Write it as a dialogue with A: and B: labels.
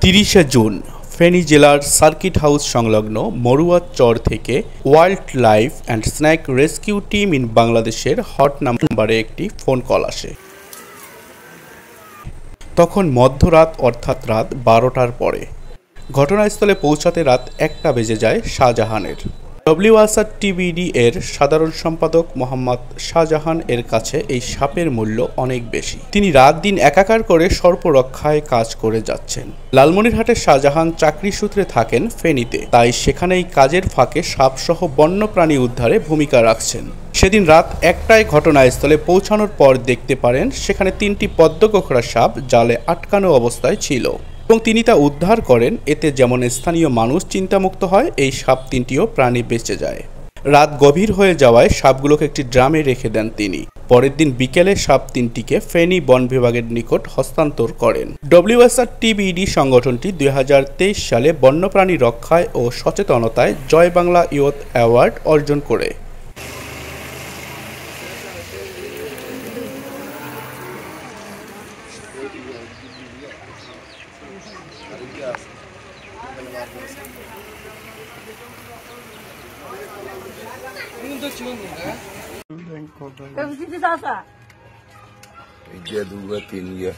A: 30শে June Feni জেলার circuit house সংলগ্ন মরুয়া চর থেকে wild life and snack rescue team in বাংলাদেশের হট নাম্বারে একটি ফোন কল আসে। তখন মধ্যরাত অর্থাৎ রাত 12টার পরে। ঘটনাস্থলে পৌঁছাতে রাত 1টা বেজে যায় শাহজাহানের। WSRTBD এর সাধারণ সম্পাদক মোহাম্মদ শাহজাহান এর কাছে এই সাপের মূল্য অনেক বেশি। তিনি রাত দিন একাকার করে সর্পরক্ষায় কাজ করে যাচ্ছেন। লালমনিরহাটের শাহজাহান চাকরি সূত্রে থাকেন ফেনীতে, তাই সেখানেই কাজের ফাঁকে সাপসহ বন্যপ্রাণী উদ্ধারে ভূমিকা রাখছেন। সেদিন রাত 1টায় ঘটনাস্থলে পৌঁছানোর পর দেখতে পারেন সেখানে 3টি পদ্মকোকড়া সাপ জালে আটকানো অবস্থায় ছিল এবং তিনি তা উদ্ধার করেন। এতে যেমন স্থানীয় মানুষ চিন্তামুক্ত হয়, এই সাপ 3টিও প্রাণী বেঁচে যায়। রাত গভীর হয়ে যাওয়ায় সাপগুলোকে একটি ড্রামে রেখে দেন তিনি। পরের দিন বিকেলে সাপ 3টিকে ফেনী বন বিভাগের নিকট হস্তান্তর করেন। WSRTBD সংগঠনটি 2023 সালে বন্যপ্রাণী রক্ষায় ও সচেতনতায় জয় বাংলা ইয়ুথ অ্যাওয়ার্ড অর্জন করে।
B: Dia 2, 3 dia.